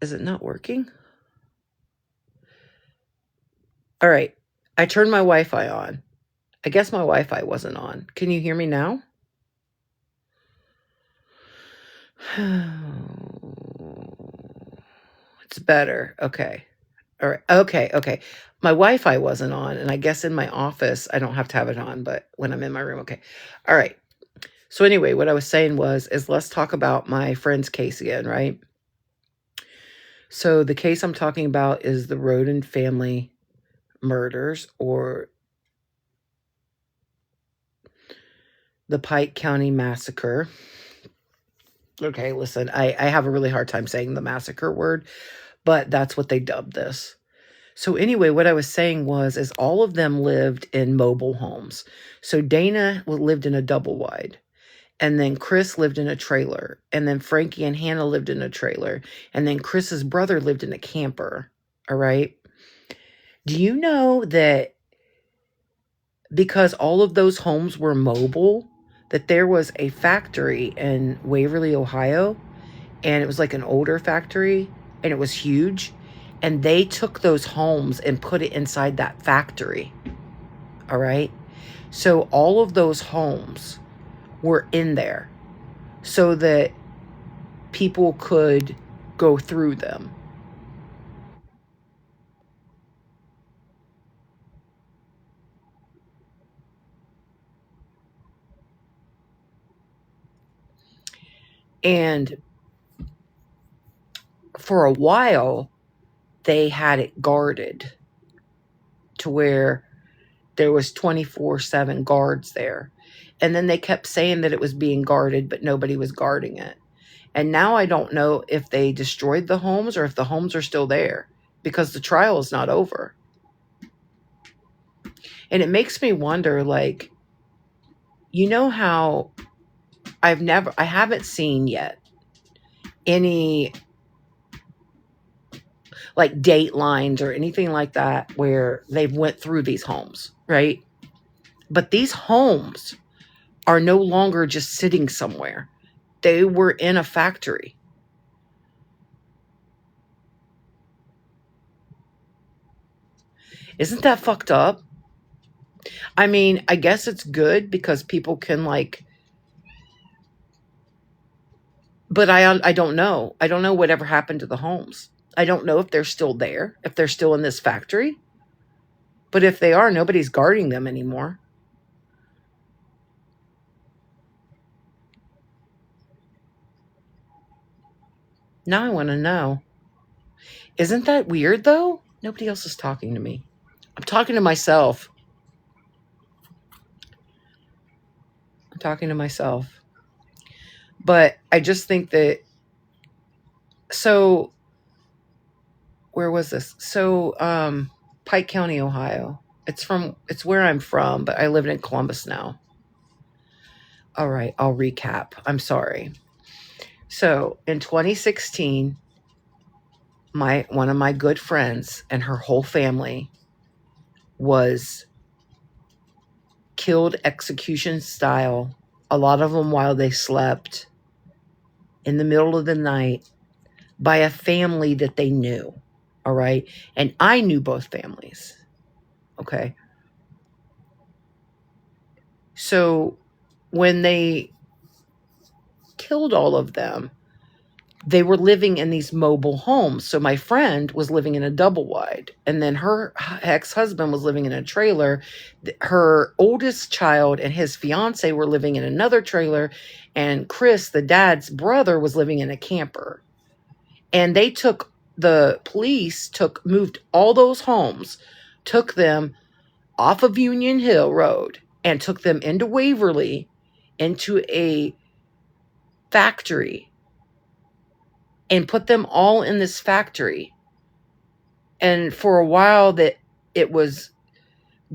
Is it not working? All right. I turned my Wi-Fi on. I guess my Wi-Fi wasn't on. Can you hear me now? It's better. Okay. All right. Okay. My Wi-Fi wasn't on, and I guess in my office I don't have to have it on, but when I'm in my room, okay. All right. So anyway, what I was saying is let's talk about my friend's case again, right? So the case I'm talking about is the Roden family murders, or the Pike County Massacre. Okay, listen, I have a really hard time saying the massacre word, but that's what they dubbed this. So anyway, what I was saying is all of them lived in mobile homes. So Dana lived in a double wide, and then Chris lived in a trailer, and then Frankie and Hannah lived in a trailer, and then Chris's brother lived in a camper. All right. Do you know that because all of those homes were mobile, that there was a factory in Waverly, Ohio, and it was like an older factory, and it was huge, and they took those homes and put it inside that factory. All right. So all of those homes were in there so that people could go through them. And for a while, they had it guarded to where there was 24/7 guards there. And then they kept saying that it was being guarded, but nobody was guarding it. And now I don't know if they destroyed the homes or if the homes are still there, because the trial is not over. And it makes me wonder, like, you know how I haven't seen yet any like date lines or anything like that where they went through these homes, right? But these homes are no longer just sitting somewhere. They were in a factory. Isn't that fucked up? I mean, I guess it's good because people can like, but I don't know. I don't know whatever happened to the homes. I don't know if they're still there, if they're still in this factory. But if they are, nobody's guarding them anymore. Now I want to know. Isn't that weird though? Nobody else is talking to me. I'm talking to myself. I'm talking to myself. But I just think that, so where was this? So Pike County, Ohio. It's where I'm from, but I live in Columbus now. All right, I'll recap. I'm sorry. So in 2016, one of my good friends and her whole family was killed execution style, a lot of them while they slept in the middle of the night, by a family that they knew. All right. And I knew both families. Okay. So when they killed all of them, they were living in these mobile homes. So my friend was living in a double wide, and then her ex-husband was living in a trailer. Her oldest child and his fiance were living in another trailer, and Chris, the dad's brother, was living in a camper. And the police moved all those homes, took them off of Union Hill Road, and took them into Waverly, into a factory, and put them all in this factory. And for a while that it was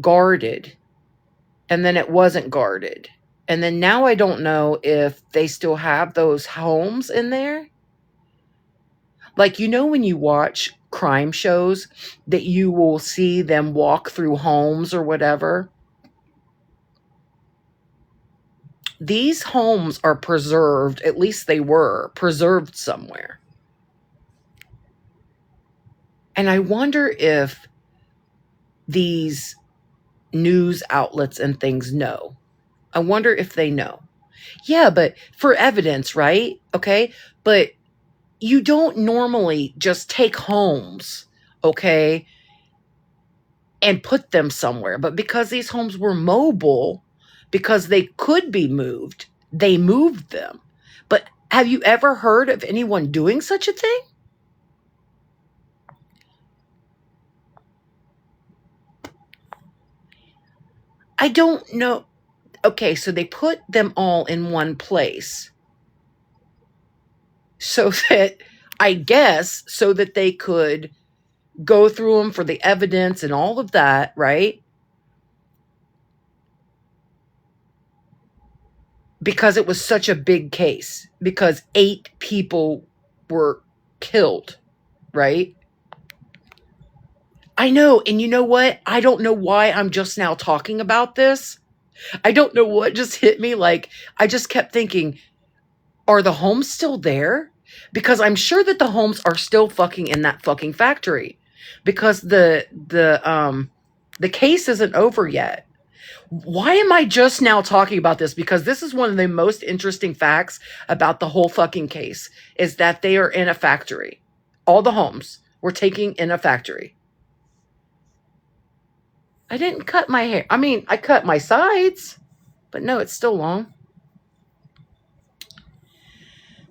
guarded, and then it wasn't guarded. And then now I don't know if they still have those homes in there. Like, you know, when you watch crime shows that you will see them walk through homes or whatever. These homes are preserved, at least they were preserved somewhere. And I wonder if these news outlets and things know. I wonder if they know. Yeah, but for evidence, right? Okay. But you don't normally just take homes, okay, and put them somewhere. But because these homes were mobile, because they could be moved, they moved them. But have you ever heard of anyone doing such a thing? I don't know. Okay, so they put them all in one place so that, I guess, so that they could go through them for the evidence and all of that, right? Because it was such a big case, because 8 people were killed, right? I know. And you know what? I don't know why I'm just now talking about this. I don't know what just hit me. Like, I just kept thinking, are the homes still there? Because I'm sure that the homes are still fucking in that fucking factory. Because the case isn't over yet. Why am I just now talking about this? Because this is one of the most interesting facts about the whole fucking case, is that they are in a factory. All the homes were taken in a factory. I didn't cut my hair. I mean, I cut my sides, but no, it's still long.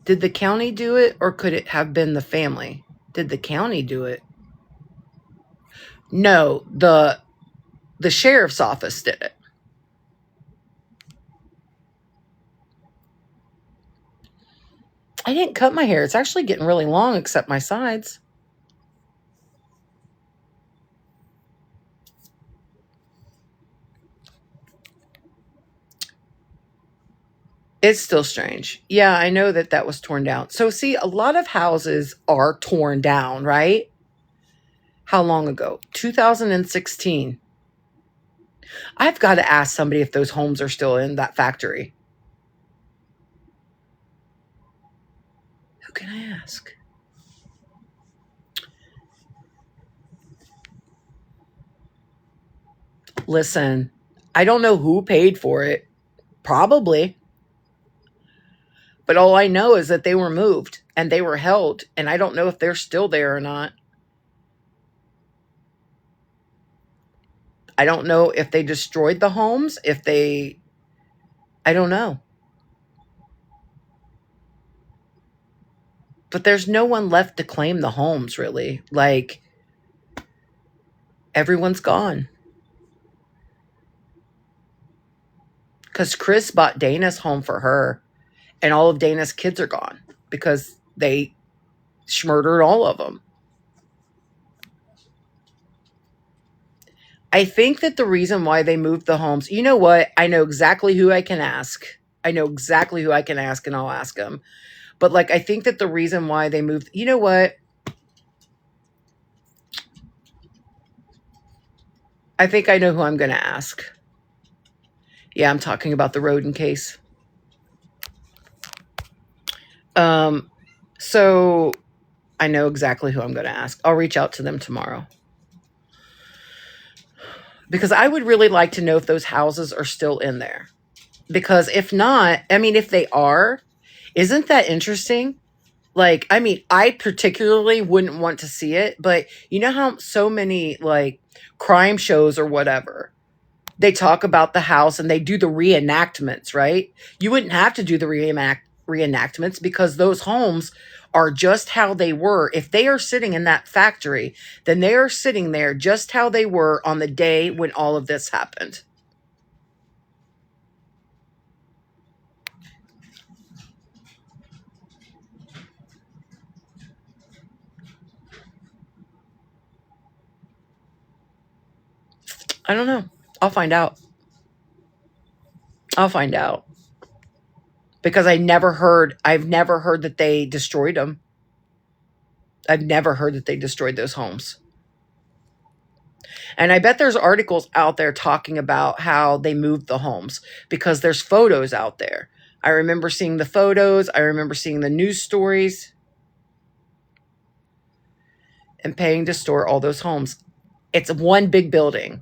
Did the county do it, or could it have been the family? Did the county do it? No, the sheriff's office did it. I didn't cut my hair. It's actually getting really long, except my sides. It's still strange. Yeah, I know that that was torn down. So, see, a lot of houses are torn down, right? How long ago? 2016. I've got to ask somebody if those homes are still in that factory. Who can I ask? Listen, I don't know who paid for it. Probably. But all I know is that they were moved and they were held. And I don't know if they're still there or not. I don't know if they destroyed the homes, if they, I don't know. But there's no one left to claim the homes, really. Like, everyone's gone. Because Chris bought Dana's home for her, and all of Dana's kids are gone because they murdered all of them. I think that the reason why they moved the homes, you know what? I know exactly who I can ask. I know exactly who I can ask, and I'll ask them. But, like, I think that the reason why they moved, you know what? I think I know who I'm going to ask. Yeah, I'm talking about the Roden case. So I know exactly who I'm going to ask. I'll reach out to them tomorrow. Because I would really like to know if those houses are still in there. Because if not, I mean, if they are, isn't that interesting? Like, I mean, I particularly wouldn't want to see it, but you know how so many, like, crime shows or whatever, they talk about the house and they do the reenactments, right? You wouldn't have to do the reenactments because those homes are just how they were. If they are sitting in that factory, then they are sitting there just how they were on the day when all of this happened. I don't know. I'll find out. I'll find out. Because I've never heard that they destroyed them. I've never heard that they destroyed those homes. And I bet there's articles out there talking about how they moved the homes because there's photos out there. I remember seeing the photos. I remember seeing the news stories. and paying to store all those homes. It's one big building.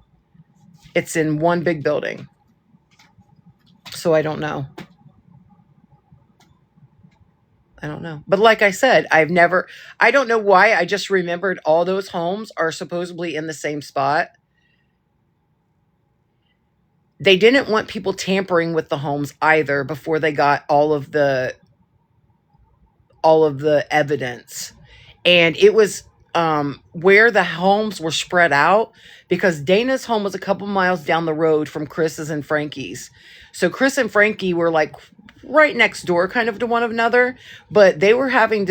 It's in one big building. So I don't know. I don't know. But like I said, I don't know why. I just remembered all those homes are supposedly in the same spot. They didn't want people tampering with the homes either before they got all of the evidence. And it was where the homes were spread out, because Dana's home was a couple miles down the road from Chris's and Frankie's. So Chris and Frankie were like right next door kind of to one another, but they were having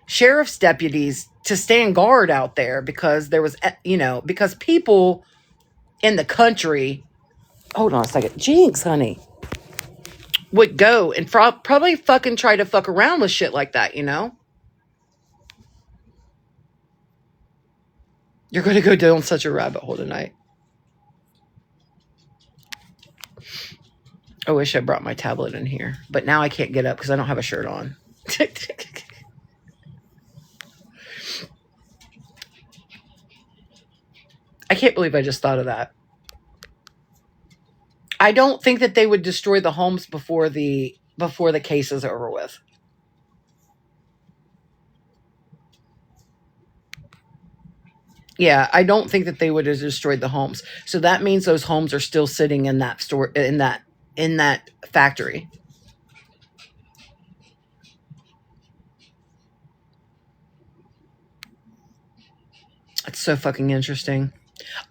sheriff's deputies to stand guard out there because there was, because people in the country, hold on a second, Jinx, honey, would go and probably fucking try to fuck around with shit like that, You're going to go down such a rabbit hole tonight. I wish I brought my tablet in here, but now I can't get up because I don't have a shirt on. I can't believe I just thought of that. I don't think that they would destroy the homes before the case is over with. Yeah, I don't think that they would have destroyed the homes. So that means those homes are still sitting in that store, in that factory. It's so fucking interesting.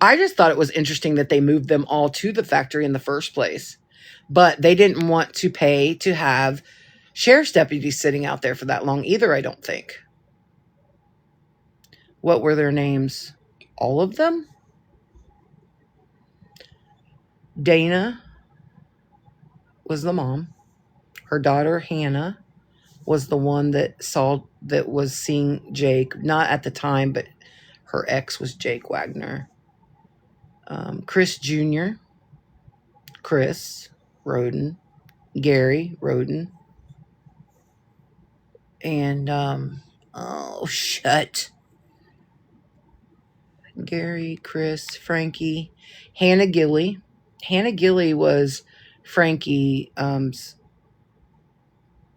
I just thought it was interesting that they moved them all to the factory in the first place. But they didn't want to pay to have sheriff's deputies sitting out there for that long either, I don't think. What were their names? All of them? Dana was the mom. Her daughter, Hannah, was the one that was seeing Jake. Not at the time, but her ex was Jake Wagner. Chris Jr., Chris Roden, Gary Roden, and Gary, Chris, Frankie, Hannah Gilly. Hannah Gilly was Frankie's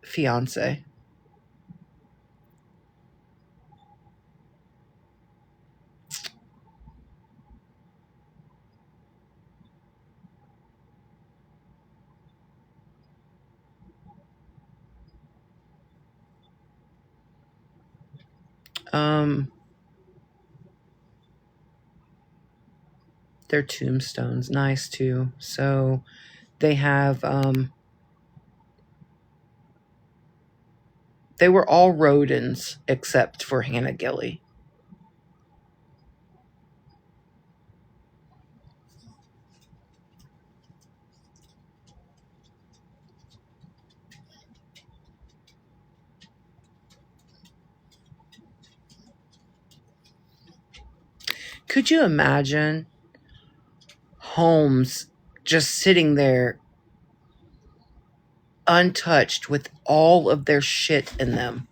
fiance. Their tombstones, nice too. So they have they were all Rodens except for Hannah Gilly. Could you imagine homes just sitting there untouched with all of their shit in them?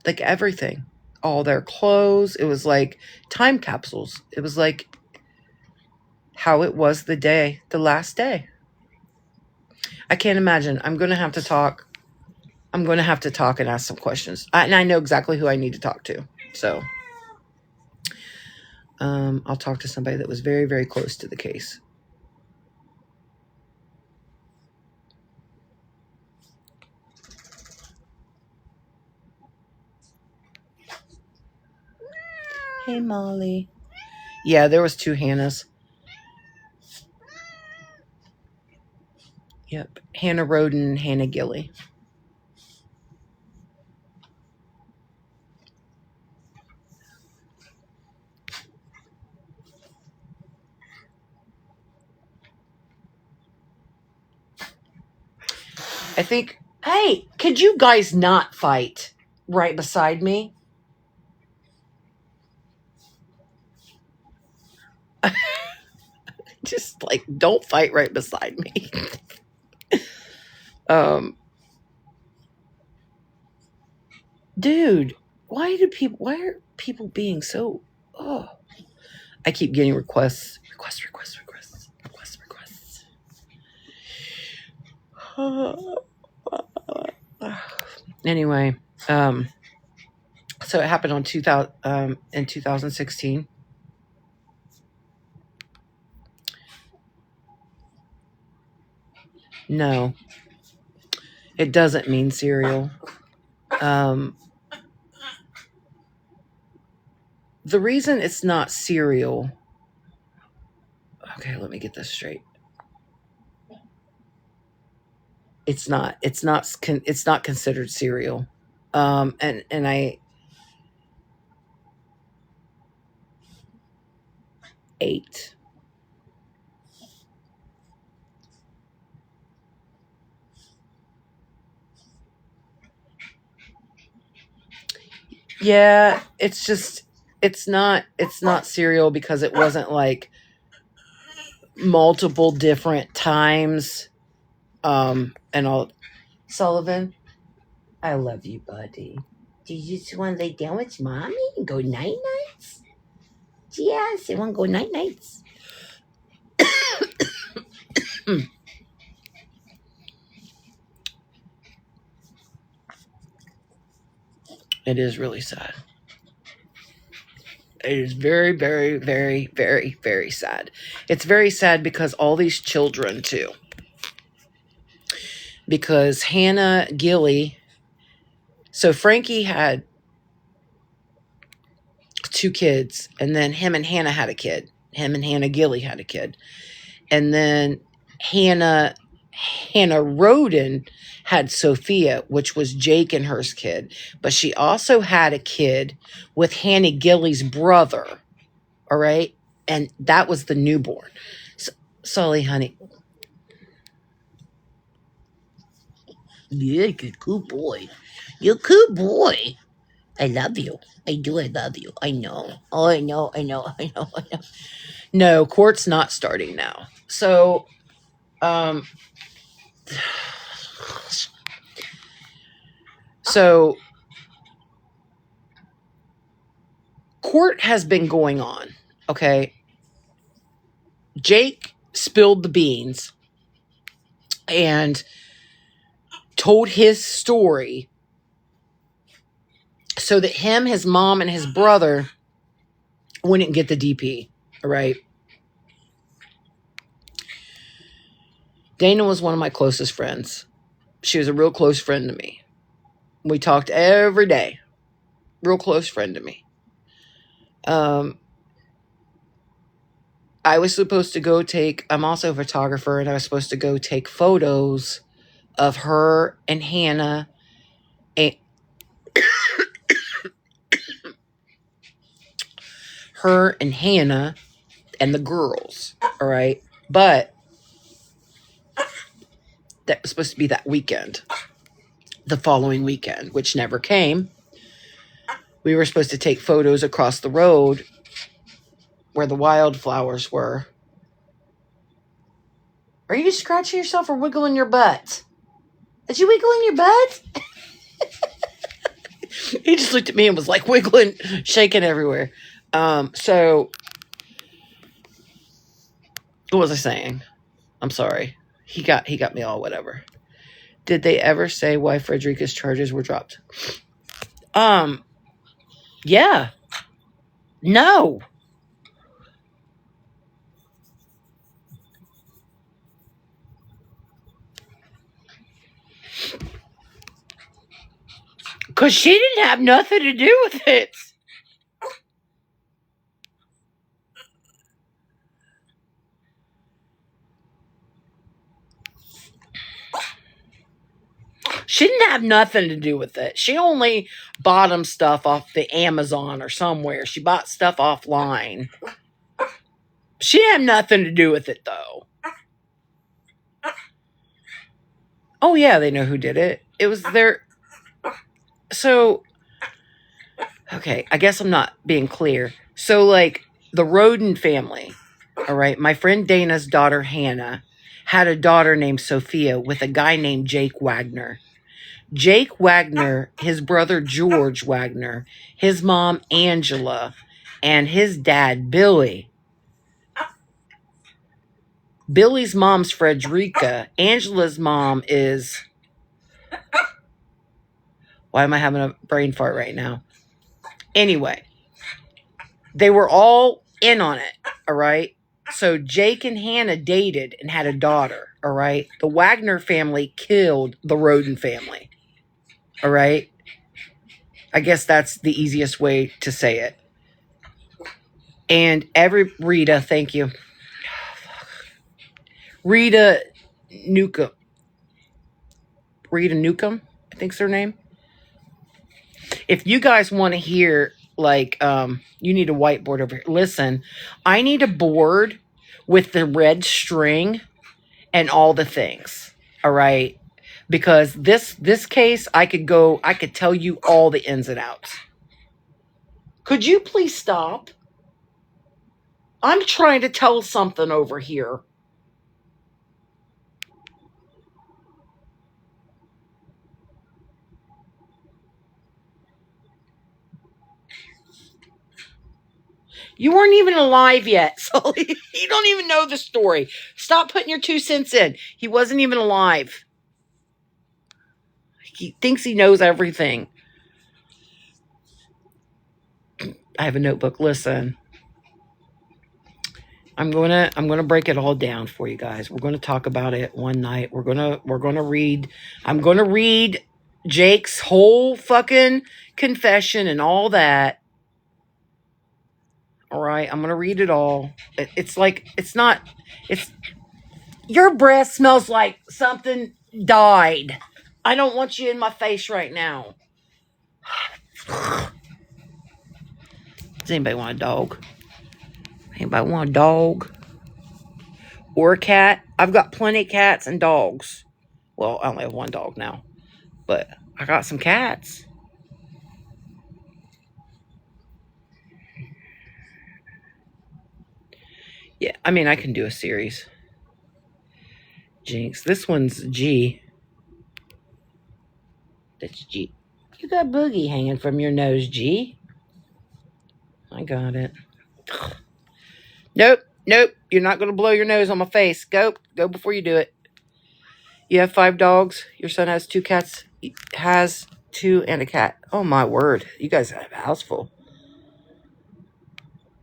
Like everything. All their clothes. It was like time capsules. It was like how it was the last day. I can't imagine. I'm going to have to talk and ask some questions. And I know exactly who I need to talk to. So I'll talk to somebody that was very, very close to the case. Hey, Molly. Yeah, there was 2 Hannahs. Yep. Hannah Roden and Hannah Gilly. I think, hey, could you guys not fight right beside me? Just like, don't fight right beside me. Dude, why are people being so, oh, I keep getting requests. Anyway, so it happened in 2016. No, it doesn't mean serial. The reason it's not serial. Okay, let me get this straight. It's not considered serial. And I ate. Yeah, it's not serial because it wasn't like multiple different times. And all. Sullivan, I love you, buddy. Do you just want to lay down with mommy and go night nights? Yes, I want to go night nights. It is really sad. It is very, very, very, very, very sad. It's very sad because all these children, too. Because Hannah Gilly, so Frankie had 2 kids, and then him and Hannah had a kid. Him and Hannah Gilly had a kid. And then Hannah Roden had Sophia, which was Jake and her's kid. But she also had a kid with Hannah Gilly's brother. All right? And that was the newborn. Sully, honey. Yeah, you're a cool boy. You're a cool boy. I love you. I do. I love you. I know. Oh, I know. No, court's not starting now. So, so court has been going on. Okay. Jake spilled the beans and told his story so that him, his mom, and his brother wouldn't get the DP. All right. Dana was one of my closest friends. She was a real close friend to me. We talked every day. Real close friend to me. I was supposed to go I'm also a photographer, and I was supposed to go take photos of her and Hannah and her and Hannah and the girls. All right. But that was supposed to be that weekend, the following weekend, which never came. We were supposed to take photos across the road where the wildflowers were. Are you scratching yourself or wiggling your butt? Did you wiggle in your butt? He just looked at me and was like wiggling, shaking everywhere. So what was I saying? I'm sorry. He got me all whatever. Did they ever say why Frederica's charges were dropped? Yeah. No. Because she didn't have nothing to do with it. She didn't have nothing to do with it. She only bought him stuff off the Amazon or somewhere. She bought stuff offline. She didn't have nothing to do with it, though. Oh, yeah, they know who did it. It was their... So, okay, I guess I'm not being clear. So, like, the Roden family, all right, my friend Dana's daughter, Hannah, had a daughter named Sophia with a guy named Jake Wagner. Jake Wagner, his brother George Wagner, his mom Angela, and his dad Billy. Billy's mom's Frederica. Angela's mom is... Why am I having a brain fart right now? Anyway, they were all in on it, all right? So Jake and Hannah dated and had a daughter, all right? The Wagner family killed the Roden family, all right? I guess that's the easiest way to say it. And Rita, thank you. Rita Newcomb. Rita Newcomb, I think's her name. If you guys want to hear, like, you need a whiteboard over here. Listen, I need a board with the red string and all the things. All right. Because this case, I could tell you all the ins and outs. Could you please stop? I'm trying to tell something over here. You weren't even alive yet, Sully. You don't even know the story. Stop putting your 2 cents in. He wasn't even alive. He thinks he knows everything. I have a notebook. Listen. I'm gonna break it all down for you guys. We're gonna talk about it one night. We're gonna read. I'm gonna read Jake's whole fucking confession and all that. All right, I'm gonna read it all. It's your breath smells like something died. I don't want you in my face right now. Does anybody want a dog? Anybody want a dog? Or a cat? I've got plenty of cats and dogs. Well, I only have one dog now. But I got some cats. Yeah, I mean, I can do a series. Jinx. This one's G. That's G. You got boogie hanging from your nose, G. I got it. Nope. You're not going to blow your nose on my face. Go before you do it. You have 5 dogs. Your son has 2 cats. He has 2 and a cat. Oh, my word. You guys have a house full.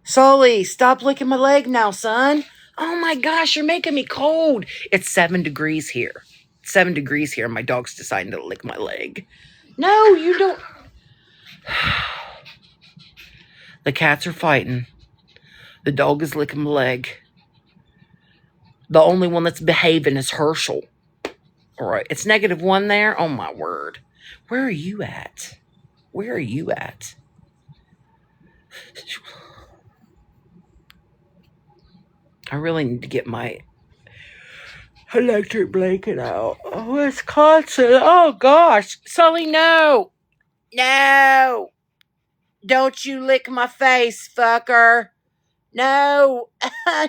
Sully, stop licking my leg now, son. Oh, my gosh, you're making me cold. It's 7 degrees here. 7 degrees here. My dog's deciding to lick my leg. No, you don't. The cats are fighting. The dog is licking my leg. The only one that's behaving is Herschel. All right. It's -1 there. Oh, my word. Where are you at? Where are you at? I really need to get my electric blanket out. Oh, Wisconsin. Oh, gosh. Sully, no. No. Don't you lick my face, fucker. No.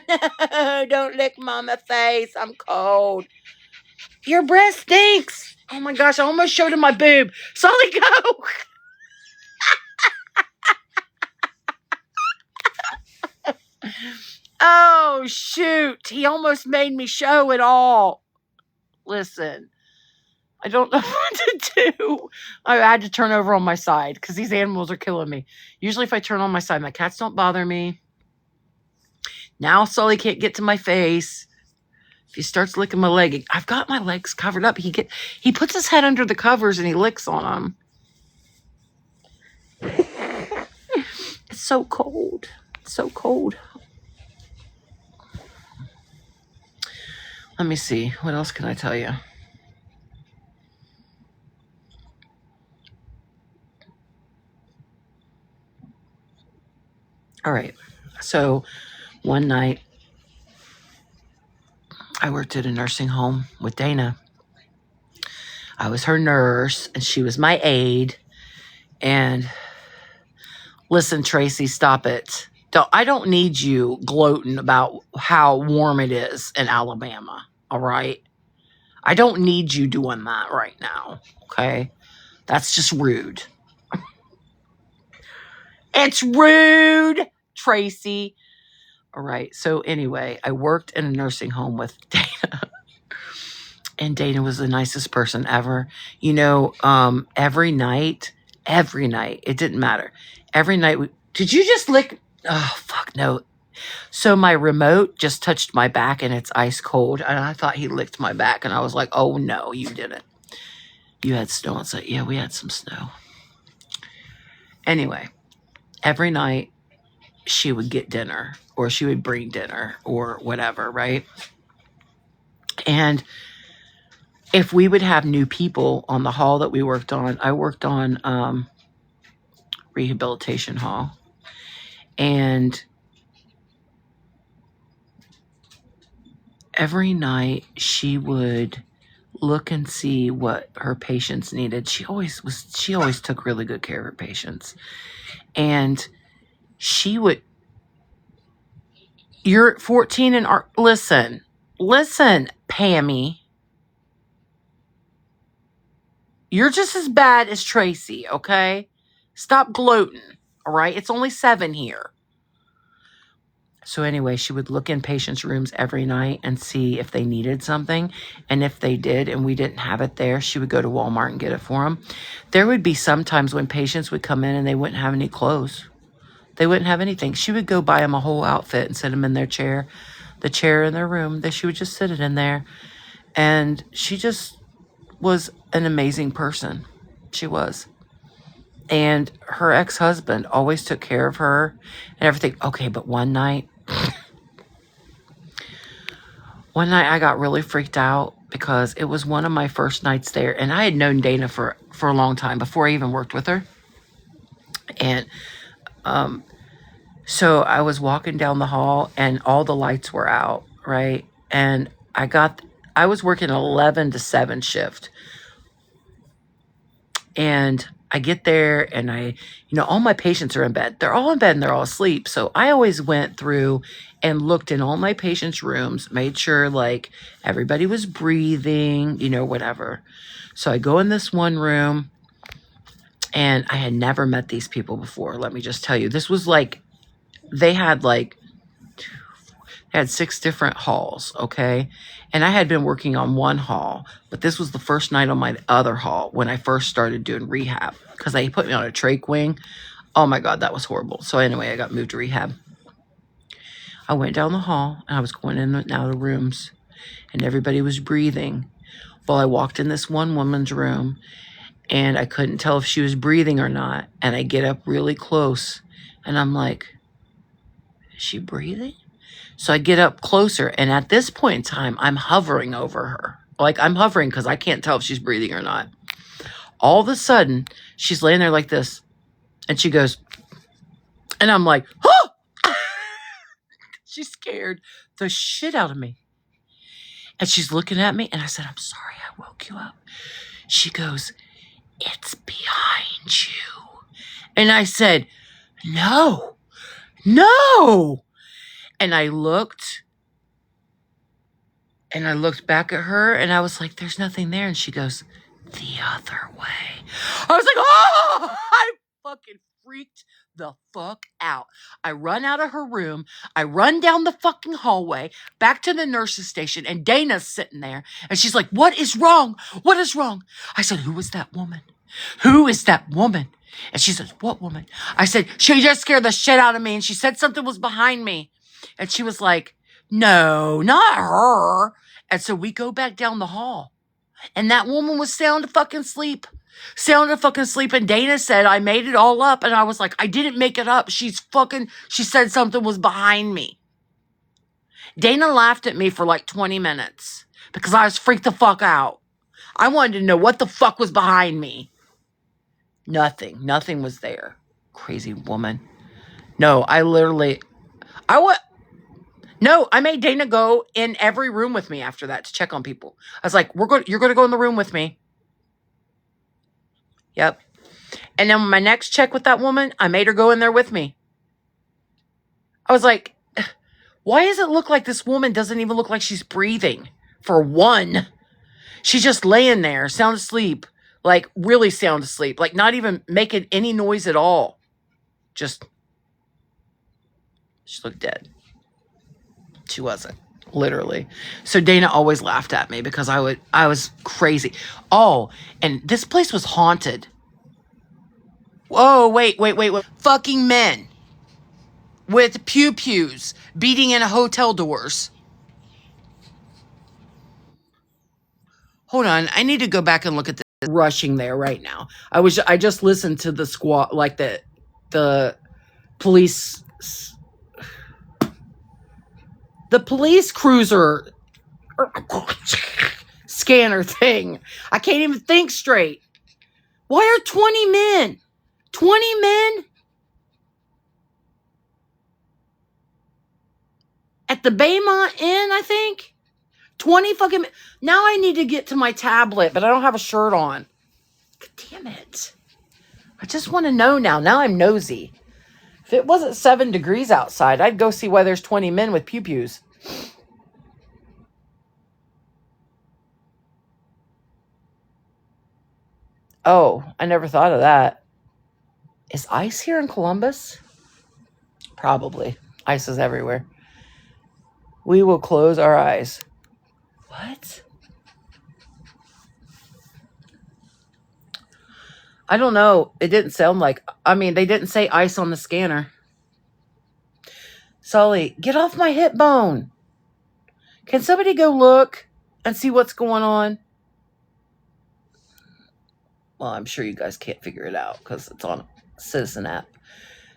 No. Don't lick my face. I'm cold. Your breath stinks. Oh, my gosh. I almost showed him my boob. Sully, go. Oh, shoot. He almost made me show it all. Listen, I don't know what to do. I had to turn over on my side because these animals are killing me. Usually if I turn on my side, my cats don't bother me. Now Sully can't get to my face. If he starts licking my leg, I've got my legs covered up. He puts his head under the covers and he licks on them. It's so cold. It's so cold. Let me see. What else can I tell you? All right. So one night, I worked at a nursing home with Dana. I was her nurse, and she was my aide. And listen, Tracy, stop it. I don't need you gloating about how warm it is in Alabama, all right? I don't need you doing that right now. Okay? That's just rude. It's rude, Tracy. All right. So anyway, I worked in a nursing home with Dana. And Dana was the nicest person ever. You know, every night, it didn't matter. Every night, did you just lick? Oh, fuck no. So my remote just touched my back and it's ice cold. And I thought he licked my back. And I was like, oh, no, you didn't. You had snow. And so, yeah, we had some snow. Anyway, every night she would get dinner or she would bring dinner or whatever, right? And if we would have new people on the hall that we worked on, I worked on rehabilitation hall. And every night she would look and see what her patients needed. She always took really good care of her patients. And she would, you're 14 and listen, Pammy. You're just as bad as Tracy, okay? Stop gloating, all right? It's only 7 here. So anyway, she would look in patients' rooms every night and see if they needed something. And if they did and we didn't have it there, she would go to Walmart and get it for them. There would be some times when patients would come in and they wouldn't have any clothes. They wouldn't have anything. She would go buy them a whole outfit and sit them in their chair, the chair in their room. That she would just sit it in there. And she just was an amazing person. She was. And her ex-husband always took care of her and everything. Okay, but one night I got really freaked out because it was one of my first nights there. And I had known Dana for a long time before I even worked with her. And so I was walking down the hall and all the lights were out, right? And I was working an 11 to 7 shift. And I get there and all my patients are in bed. They're all in bed and they're all asleep. So I always went through and looked in all my patients' rooms, made sure like everybody was breathing, whatever. So I go in this one room and I had never met these people before. Let me just tell you, this was like, they had 6 different halls, okay? And I had been working on one hall, but this was the first night on my other hall when I first started doing rehab because they put me on a trach wing. Oh my God, that was horrible. So anyway, I got moved to rehab. I went down the hall and I was going in and out of rooms and everybody was breathing. Well, I walked in this one woman's room and I couldn't tell if she was breathing or not. And I get up really close and I'm like, is she breathing? So I get up closer, and at this point in time, I'm hovering over her. Like, I'm hovering because I can't tell if she's breathing or not. All of a sudden, she's laying there like this, and she goes, and I'm like, oh! She scared the shit out of me. And she's looking at me, and I said, I'm sorry I woke you up. She goes, it's behind you. And I said, no. And I looked back at her and I was like, there's nothing there. And she goes, the other way. I was like, oh, I fucking freaked the fuck out. I run out of her room. I run down the fucking hallway back to the nurse's station and Dana's sitting there and she's like, what is wrong? What is wrong? I said, who is that woman? Who is that woman? And she says, what woman? I said, she just scared the shit out of me. And she said something was behind me. And she was like, no, not her. And so we go back down the hall. And that woman was sound asleep. And Dana said, I made it all up. And I was like, I didn't make it up. She said something was behind me. Dana laughed at me for like 20 minutes because I was freaked the fuck out. I wanted to know what the fuck was behind me. Nothing was there. Crazy woman. No, I made Dana go in every room with me after that to check on people. I was like, you're going to go in the room with me. Yep. And then my next check with that woman, I made her go in there with me. I was like, why does it look like this woman doesn't even look like she's breathing? For one, She's just laying there, sound asleep. Like, really sound asleep. Like, not even making any noise at all. She looked dead. She wasn't. Literally. So Dana always laughed at me because I was crazy. Oh, and this place was haunted. Whoa, wait. Fucking men with pew-pews beating in hotel doors. Hold on, I need to go back and look at this. Rushing there right now. I just listened to the squad, like the police cruiser scanner thing. I can't even think straight. Why are 20 men? 20 men at the Baymont Inn, I think. 20 fucking men. Now I need to get to my tablet, but I don't have a shirt on. God damn it. I just want to know now. Now I'm nosy. If it wasn't 7 degrees outside, I'd go see why there's 20 men with pew-pews. Oh, I never thought of that. Is ice here in Columbus? Probably. Ice is everywhere. We will close our eyes. What? I don't know. It didn't sound like... I mean, they didn't say ice on the scanner. Sully, get off my hip bone. Can somebody go look and see what's going on? Well, I'm sure you guys can't figure it out because it's on Citizen app.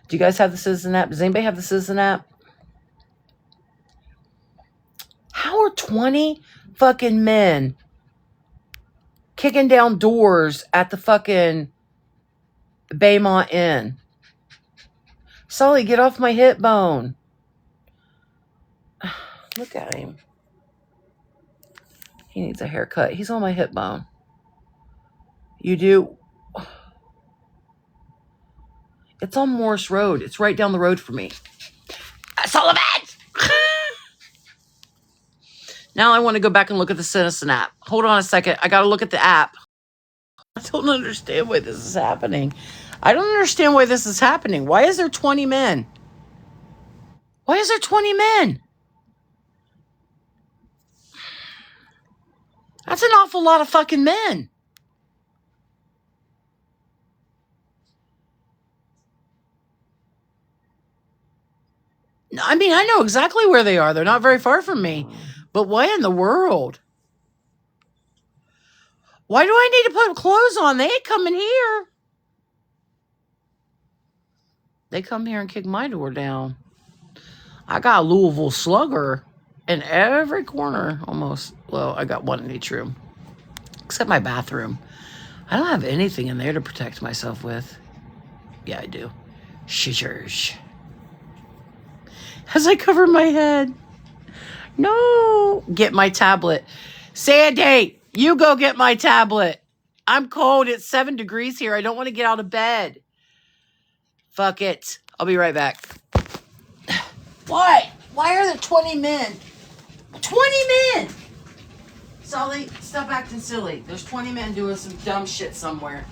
Do you guys have the Citizen app? Does anybody have the Citizen app? How are 20 fucking men kicking down doors at the fucking Baymont Inn? Sully, get off my hip bone. Look at him. He needs a haircut. He's on my hip bone. You do? It's on Morris Road. It's right down the road from me. Sullivan! Now I want to go back and look at the Citizen app. Hold on a second. I got to look at the app. I don't understand why this is happening. I don't understand why this is happening. Why is there 20 men? Why is there 20 men? That's an awful lot of fucking men. I mean, I know exactly where they are. They're not very far from me. But why in the world? Why do I need to put clothes on? They ain't coming here. They come here and kick my door down. I got a Louisville Slugger in every corner almost. Well, I got one in each room. Except my bathroom. I don't have anything in there to protect myself with. Yeah, I do. Scissors. As I cover my head. No. Get my tablet. Sandy, you go get my tablet. I'm cold. It's 7 degrees here. I don't want to get out of bed. Fuck it. I'll be right back. Why? Why are there 20 men? 20 men! Sully, stop acting silly. There's 20 men doing some dumb shit somewhere.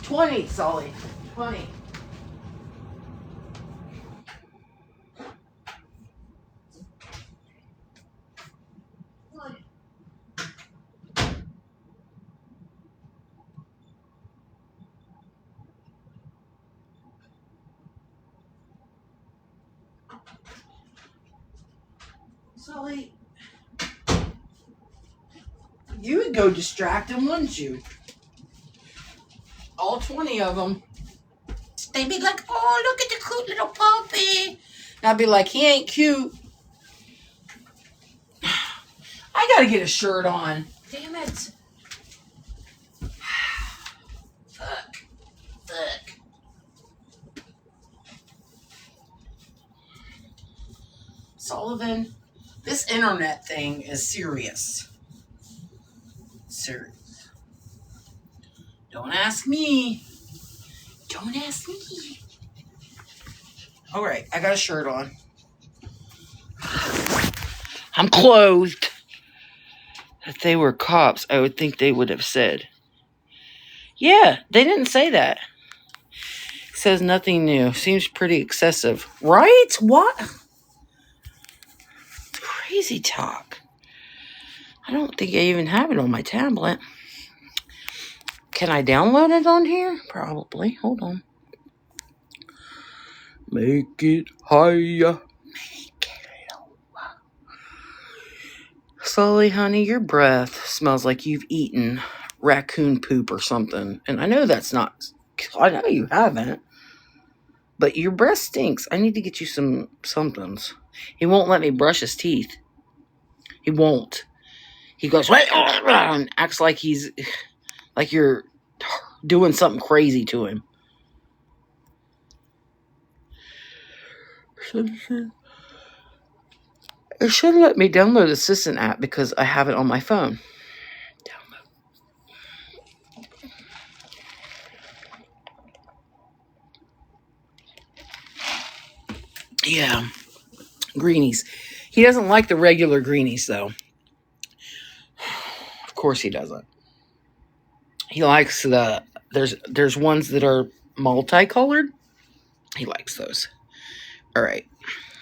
20, Sully. 20. Sully, you would go distract him, wouldn't you? All 20 of them. They'd be like, oh, look at the cute little puppy. And I'd be like, he ain't cute. I gotta get a shirt on. Damn it. Fuck. Sullivan, this internet thing is serious. Serious. Don't ask me. Don't ask me. All right, I got a shirt on. I'm clothed. they were cops, I would think they would have said. Yeah, they didn't say that. It says nothing new. Seems pretty excessive. Right? What? Crazy talk. I don't think I even have it on my tablet. Can I download it on here? Probably. Hold on. Make it higher. Make it lower. Slowly, honey, your breath smells like you've eaten raccoon poop or something. And I know that's not... I know you haven't. But your breath stinks. I need to get you some somethings. He won't let me brush his teeth. He won't. He goes, wait, and acts like he's... like you're doing something crazy to him. It should let me download the Assistant app because I have it on my phone. Download. Yeah. Greenies. He doesn't like the regular greenies, though. Of course he doesn't. He likes the... There's ones that are multicolored. He likes those. All right.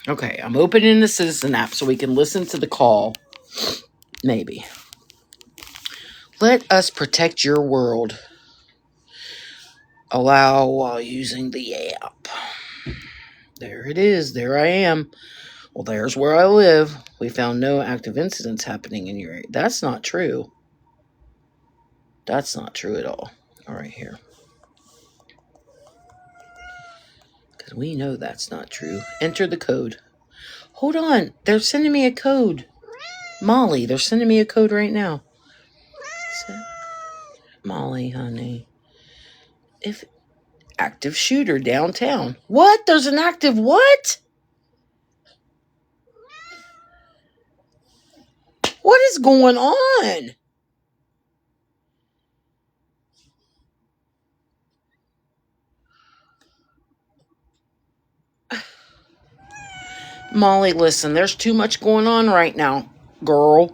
Okay, I'm opening the Citizen app so we can listen to the call. Maybe. Let us protect your world. Allow while using the app. There it is. There I am. Well, there's where I live. We found no active incidents happening in your area. That's not true. That's not true at all. All right, here. Because we know that's not true. Enter the code. Hold on. They're sending me a code. Molly, they're sending me a code right now. Molly, honey. If active shooter downtown. What? There's an active what? What is going on? Molly, listen, there's too much going on right now, girl.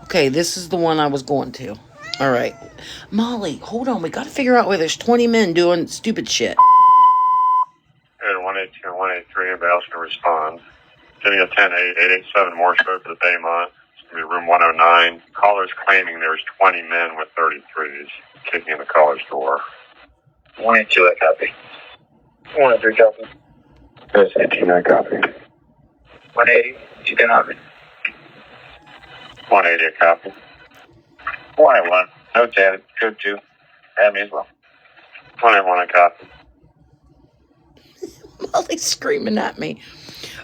Okay, this is the one I was going to. All right. Molly, hold on. We got to figure out where there's 20 men doing stupid shit. And 182 and 183, everybody else can respond. Getting a 10-8, 887 Morse Road for the Baymont. It's going to be room 109. Callers claiming there's 20 men with 33s kicking in the caller's door. 182, I copy. 183, copy. That's 18, I copy. 180, you can copy. 180, a copy. 181, notated, code 2. Have me as well. 181, a copy. Molly's screaming at me.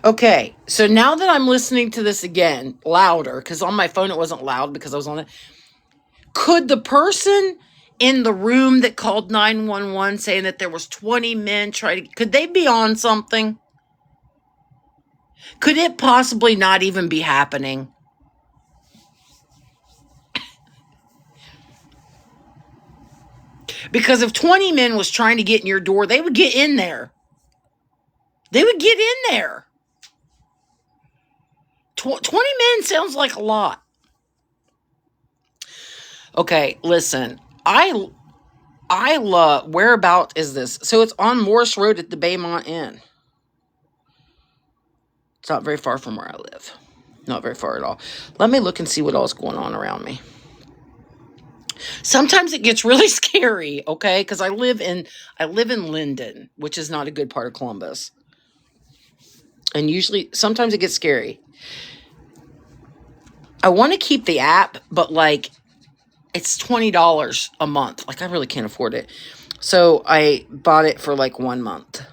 Okay, so now that I'm listening to this again, louder, because on my phone it wasn't loud because I was on it. Could the person in the room that called 911 saying that there was 20 men could they be on something? Could it possibly not even be happening? Because if 20 men was trying to get in your door, they would get in there. They would get in there. 20 men sounds like a lot. Okay, listen. I love... Whereabout is this? So it's on Morse Road at the Baymont Inn. It's not very far from where I live. Not very far at all. Let me look and see what else is going on around me. Sometimes it gets really scary, okay? Because I live in Linden, which is not a good part of Columbus. And sometimes it gets scary. I want to keep the app, but like, it's $20 a month. Like, I really can't afford it. So I bought it for like 1 month.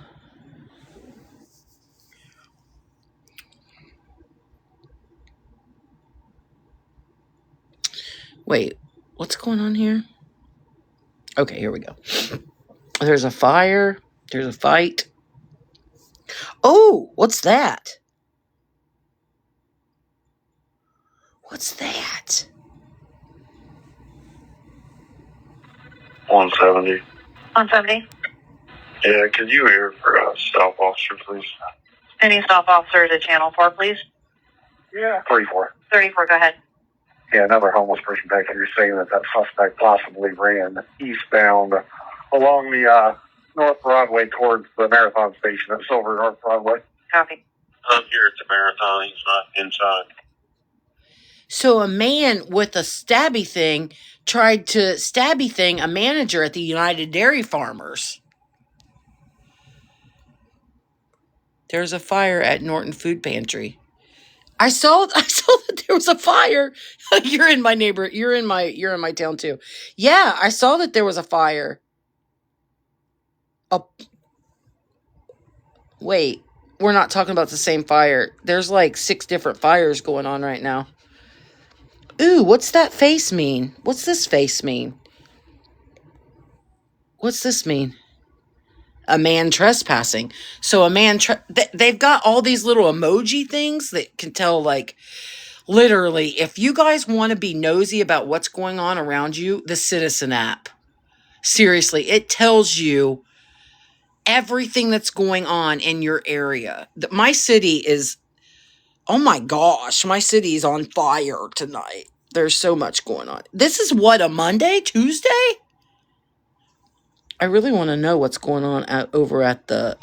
Wait, what's going on here? Okay, here we go. There's a fire. There's a fight. Oh, what's that? What's that? 170. 170? Yeah, could you hear for a staff officer, please? Any staff officer to channel 4, please? Yeah. 34. 34, go ahead. Yeah, another homeless person back here saying that suspect possibly ran eastbound along the North Broadway towards the Marathon station at Silver North Broadway. Copy. I'm here at the Marathon. He's not inside. So a man with a stabby thing tried to stabby thing a manager at the United Dairy Farmers. There's a fire at Norton Food Pantry. I saw that there was a fire. You're in my town too. Yeah, I saw that there was a fire. Oh, wait. We're not talking about the same fire. There's like 6 different fires going on right now. Ooh, what's that face mean? What's this face mean? What's this mean? A man trespassing. So a man, they've got all these little emoji things that can tell, like, literally, if you guys want to be nosy about what's going on around you, the Citizen app. Seriously, it tells you everything that's going on in your area. My city is, oh my gosh, my city is on fire tonight. There's so much going on. This is what, a Monday, Tuesday? I really want to know what's going on over at the,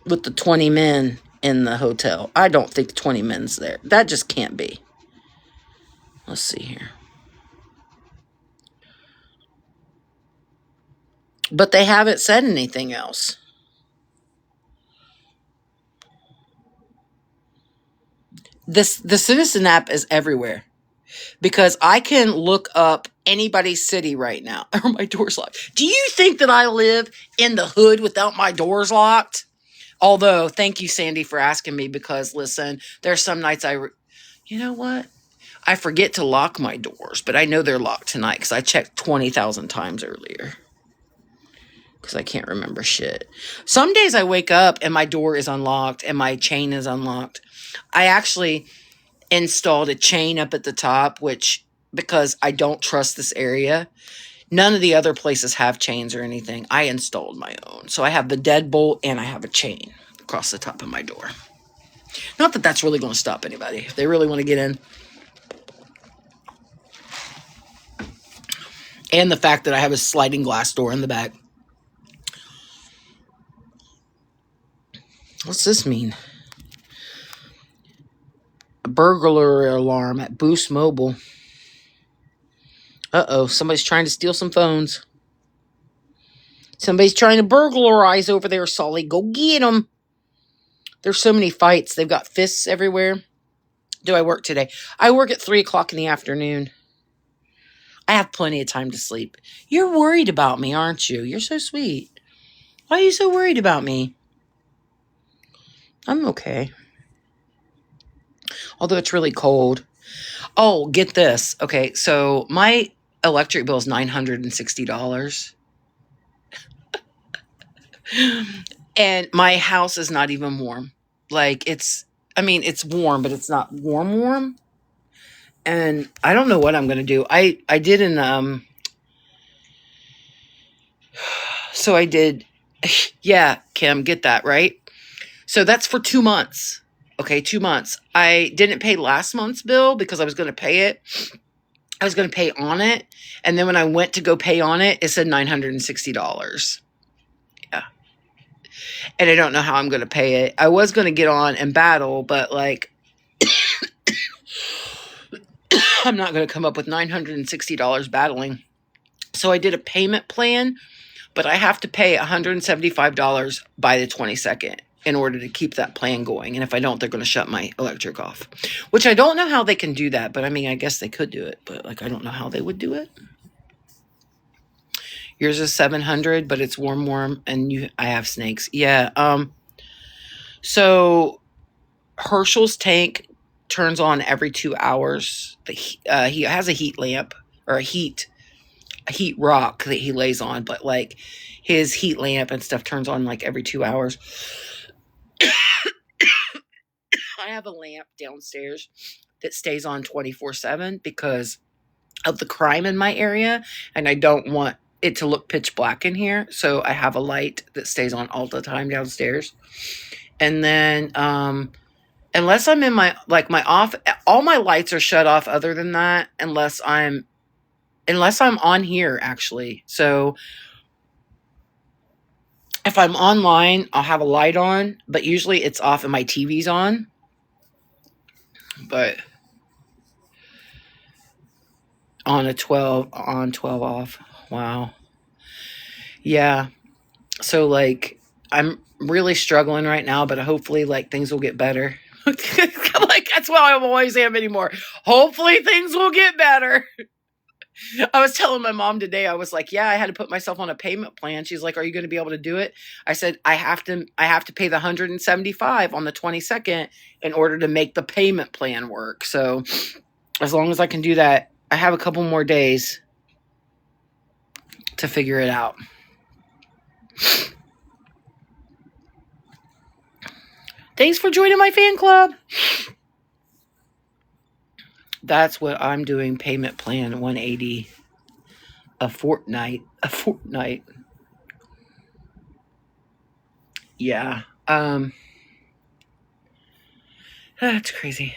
with the 20 men in the hotel. I don't think 20 men's there. That just can't be. Let's see here. But they haven't said anything else. The Citizen app is everywhere because I can look up anybody's city right now. Or my door's locked. Do you think that I live in the hood without my doors locked? Although, thank you, Sandy, for asking me, because listen, there's some nights you know what? I forget to lock my doors, but I know they're locked tonight because I checked 20,000 times earlier. Because I can't remember shit. Some days I wake up and my door is unlocked and my chain is unlocked. I actually installed a chain up at the top, because I don't trust this area. None of the other places have chains or anything. I installed my own. So I have the deadbolt and I have a chain across the top of my door. Not that that's really going to stop anybody. If they really want to get in. And the fact that I have a sliding glass door in the back. What's this mean? A burglary alarm at Boost Mobile. Uh-oh, somebody's trying to steal some phones. Somebody's trying to burglarize over there, Sully. Go get them. There's so many fights. They've got fists everywhere. Do I work today? I work at 3 o'clock in the afternoon. I have plenty of time to sleep. You're worried about me, aren't you? You're so sweet. Why are you so worried about me? I'm okay. Although it's really cold. Oh, get this. Okay, so my electric bill is $960. And my house is not even warm. Like, it's warm, but it's not warm. And I don't know what I'm going to do. I did yeah, Kim, get that, right? So that's for 2 months. Okay, 2 months. I didn't pay last month's bill because I was going to pay it. I was going to pay on it. And then when I went to go pay on it, it said $960. Yeah. And I don't know how I'm going to pay it. I was going to get on and battle, but like, I'm not going to come up with $960 battling. So I did a payment plan, but I have to pay $175 by the 22nd in order to keep that plan going. And if I don't, they're going to shut my electric off, which I don't know how they can do that. But I mean, I guess they could do it, but like, I don't know how they would do it. Yours is $700, but it's warm, and I have snakes. Yeah. So Herschel's tank turns on every 2 hours. He has a heat lamp or a heat rock that he lays on, but like his heat lamp and stuff turns on like every 2 hours. I have a lamp downstairs that stays on 24/7 because of the crime in my area, and I don't want it to look pitch black in here. So I have a light that stays on all the time downstairs. And then unless I'm in my off, all my lights are shut off other than that, unless I'm on here actually. So if I'm online, I'll have a light on, but usually it's off and my TV's on. But on 12 off. Wow. Yeah. So like I'm really struggling right now, but hopefully like things will get better. Like that's why I'm always am anymore. Hopefully things will get better. I was telling my mom today, I was like, yeah, I had to put myself on a payment plan. She's like, are you going to be able to do it? I said, I have to pay the $175 on the 22nd in order to make the payment plan work. So as long as I can do that, I have a couple more days to figure it out. Thanks for joining my fan club. That's what I'm doing. Payment plan 180 a fortnight. Yeah. That's crazy.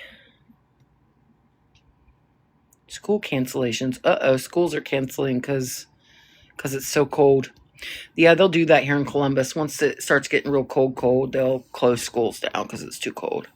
School cancellations. Schools are canceling because it's so cold. Yeah, they'll do that here in Columbus. Once it starts getting real cold, they'll close schools down because it's too cold.